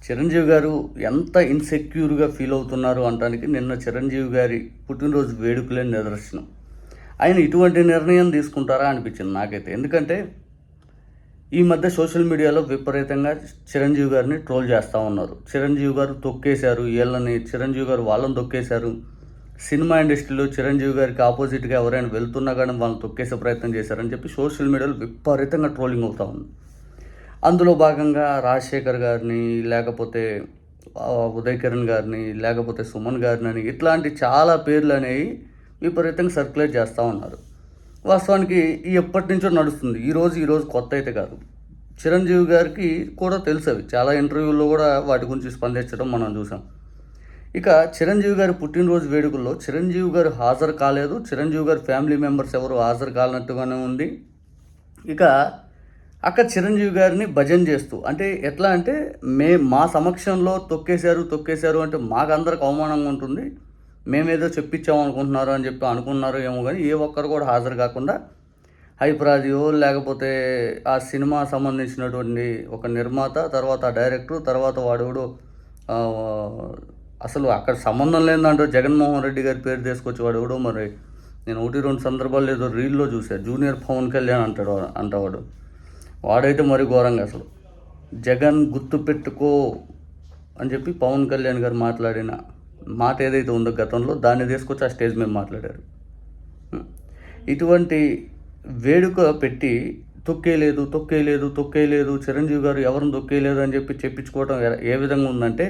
చిరంజీవి గారు ఎంత ఇన్సెక్యూర్గా ఫీల్ అవుతున్నారు అనడానికి నిన్న చిరంజీవి గారి పుట్టినరోజు వేడుకలే నిదర్శనం. ఆయన ఇటువంటి నిర్ణయం తీసుకుంటారా అనిపించింది నాకైతే. ఎందుకంటే ఈ మధ్య సోషల్ మీడియాలో విపరీతంగా చిరంజీవి గారిని ట్రోల్ చేస్తూ ఉన్నారు. చిరంజీవి గారు తొక్కేశారు వీళ్ళని, చిరంజీవి గారు వాళ్ళని తొక్కేశారు. సినిమా ఇండస్ట్రీలో చిరంజీవి గారికి ఆపోజిట్గా ఎవరైనా వెళ్తున్నా కానీ వాళ్ళని తొక్కేసే ప్రయత్నం చేశారని చెప్పి సోషల్ మీడియాలో విపరీతంగా ట్రోలింగ్ అవుతూ ఉంది. అందులో భాగంగా రాజశేఖర్ గారిని, లేకపోతే ఉదయ్ కిరణ్ గారిని, లేకపోతే సుమన్ గారిని, ఇట్లాంటి చాలా పేర్లు అనేవి విపరీతంగా సర్క్యులేట్ చేస్తూ ఉన్నారు. వాస్తవానికి ఎప్పటి నుంచో నడుస్తుంది. ఈరోజు కొత్త అయితే కాదు. చిరంజీవి గారికి కూడా తెలుసు అవి. చాలా ఇంటర్వ్యూల్లో కూడా వాటి గురించి స్పందించడం మనం చూసాం. ఇక చిరంజీవి గారి పుట్టినరోజు వేడుకల్లో చిరంజీవి గారు హాజరు కాలేదు. చిరంజీవి గారి ఫ్యామిలీ మెంబర్స్ ఎవరు హాజరు కాలనట్టుగానే ఉంది. ఇక అక్కడ చిరంజీవి గారిని భజన చేస్తూ, అంటే ఎట్లా అంటే మా సమక్షంలో తొక్కేశారు అంటే మాకు అందరికి అవమానంగా ఉంటుంది, మేమేదో చెప్పించామనుకుంటున్నారు అని చెప్పి అనుకున్నారు ఏమో. కానీ ఏ ఒక్కరు కూడా హాజరు కాకుండా హైప్రాదియో లేకపోతే ఆ సినిమా సంబంధించినటువంటి ఒక నిర్మాత, తర్వాత ఆ డైరెక్టర్, తర్వాత వాడెవడో అసలు అక్కడ సంబంధం లేదంటూ జగన్మోహన్ రెడ్డి గారి పేరు తీసుకొచ్చి వాడెవడో, మరి నేను 1-2 సందర్భాలు ఏదో రీల్లో చూశాను, జూనియర్ పవన్ కళ్యాణ్ అంటాడు. వాడైతే మరి ఘోరంగా అసలు జగన్ గుర్తు పెట్టుకో అని చెప్పి పవన్ కళ్యాణ్ గారు మాట్లాడిన మాట ఏదైతే ఉందో గతంలో, దాన్ని తీసుకొచ్చి ఆ స్టేజ్ మీద మాట్లాడారు. ఇటువంటి వేడుక పెట్టి తొక్కేయలేదు చిరంజీవి గారు ఎవరిని తొక్కేయలేదు అని చెప్పి చెప్పించుకోవడం ఏ విధంగా ఉందంటే,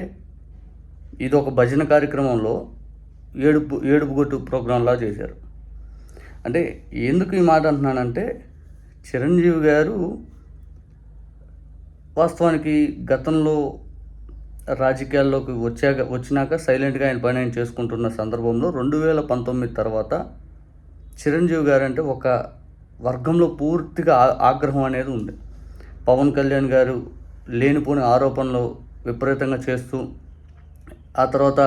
ఇది ఒక భజన కార్యక్రమంలో ఏడుపుగొట్టు ప్రోగ్రాంలా చేశారు. అంటే ఎందుకు ఈ మాట అంటున్నానంటే, చిరంజీవి గారు వాస్తవానికి గతంలో రాజకీయాల్లోకి వచ్చినాక సైలెంట్గా ఆయన పని ఆయన చేసుకుంటున్న సందర్భంలో 2019 తర్వాత చిరంజీవి గారు అంటే ఒక వర్గంలో పూర్తిగా ఆగ్రహం అనేది ఉంది. పవన్ కళ్యాణ్ గారు లేనిపోని ఆరోపణలు విపరీతంగా చేస్తూ, ఆ తర్వాత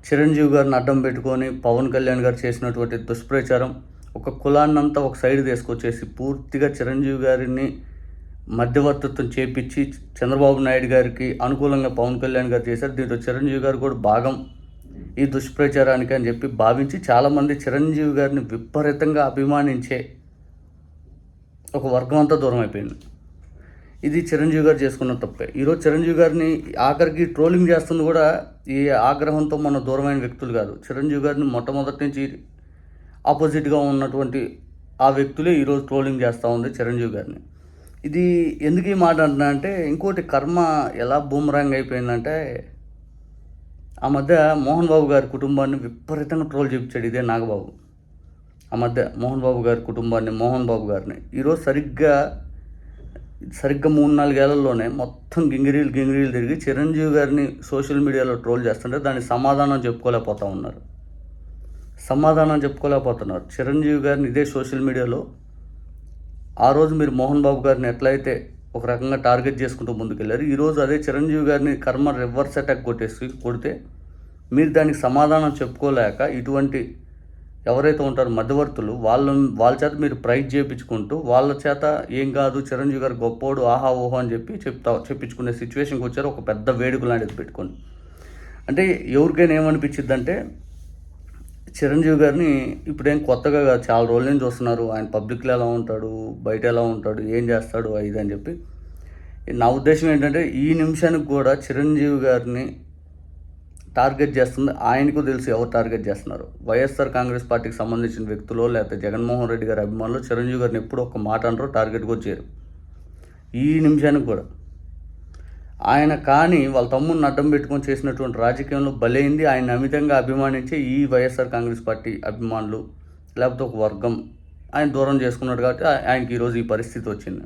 చిరంజీవి గారిని అడ్డం పెట్టుకొని పవన్ కళ్యాణ్ గారు చేసినటువంటి దుష్ప్రచారం, ఒక కులాన్నంతా ఒక సైడ్ తీసుకొచ్చేసి పూర్తిగా చిరంజీవి గారిని మధ్యవర్తిత్వం చేపించి చంద్రబాబు నాయుడు గారికి అనుకూలంగా పవన్ కళ్యాణ్ గారు చేశారు. దీంట్లో చిరంజీవి గారు కూడా భాగం ఈ దుష్ప్రచారానికి అని చెప్పి భావించి చాలామంది చిరంజీవి గారిని విపరీతంగా అభిమానించే ఒక వర్గం అంతా దూరం అయిపోయింది. ఇది చిరంజీవి గారు చేసుకున్న తప్పే. ఈరోజు చిరంజీవి గారిని ఆఖరికి ట్రోలింగ్ చేస్తుంది కూడా ఈ ఆగ్రహంతో మన దూరమైన వ్యక్తులు కాదు. చిరంజీవి గారిని మొట్టమొదటి నుంచి ఆపోజిట్గా ఉన్నటువంటి ఆ వ్యక్తులే ఈరోజు ట్రోలింగ్ చేస్తూ ఉంది చిరంజీవి గారిని. ఇది ఎందుకు ఈ మాట అంటున్నా అంటే, ఇంకోటి కర్మ ఎలా బూమరాంగ్ అయిపోయిందంటే, ఆ మధ్య మోహన్ బాబు గారి కుటుంబాన్ని విపరీతంగా ట్రోల్ చేయించాడు ఇదే నాగబాబు. ఆ మధ్య మోహన్ బాబు గారి కుటుంబాన్ని, మోహన్ బాబు గారిని ఈరోజు సరిగ్గా 3-4 ఏళ్లలోనే మొత్తం గింగిరీలు తిరిగి చిరంజీవి గారిని సోషల్ మీడియాలో ట్రోల్ చేస్తుంటే దానికి సమాధానం చెప్పుకోలేకపోతున్నారు. చిరంజీవి గారిని ఇదే సోషల్ మీడియాలో ఆ రోజు మీరు మోహన్ బాబు గారిని ఎట్లయితే ఒక రకంగా టార్గెట్ చేసుకుంటూ ముందుకెళ్ళారు, ఈరోజు అదే చిరంజీవి గారిని కర్మ రివర్స్ అటాక్ కొడితే మీరు దానికి సమాధానం చెప్పుకోలేక ఇటువంటి ఎవరైతే ఉంటారో మధ్యవర్తులు వాళ్ళ చేత మీరు ప్రైజ్ చేయించుకుంటూ వాళ్ళ చేత ఏం కాదు చిరంజీవి గారు గొప్పోడు ఆహా ఓహో అని చెప్పి చెప్పించుకునే సిచ్యువేషన్కి వచ్చారు, ఒక పెద్ద వేడుక లాంటిది పెట్టుకొని. అంటే ఎవరికైనా ఏమనిపించింది అంటే, చిరంజీవి గారిని ఇప్పుడేం కొత్తగా చాలా రోజుల నుంచి చూస్తున్నారు, ఆయన పబ్లిక్లో ఎలా ఉంటాడు, బయట ఎలా ఉంటాడు, ఏం చేస్తాడు ఇది అని చెప్పి. నా ఉద్దేశం ఏంటంటే, ఈ నిమిషానికి కూడా చిరంజీవి గారిని టార్గెట్ చేస్తుంది ఆయనకు తెలుసు ఎవరు టార్గెట్ చేస్తున్నారు. వైఎస్ఆర్ కాంగ్రెస్ పార్టీకి సంబంధించిన వ్యక్తులు లేకపోతే జగన్మోహన్ రెడ్డి గారి అభిమానులు చిరంజీవి గారిని ఎప్పుడు ఒక మాట అంటారు, టార్గెట్కి వచ్చారు. ఈ నిమిషానికి కూడా ఆయన కానీ వాళ్ళ తమ్ముడిని అడ్డం పెట్టుకొని చేసినటువంటి రాజకీయంలో బలైంది ఆయన అమితంగా అభిమానించే ఈ వైఎస్ఆర్ కాంగ్రెస్ పార్టీ అభిమానులు లేకపోతే ఒక వర్గం ఆయన దూరం చేసుకున్నాడు. కాబట్టి ఆయనకి ఈరోజు ఈ పరిస్థితి వచ్చింది.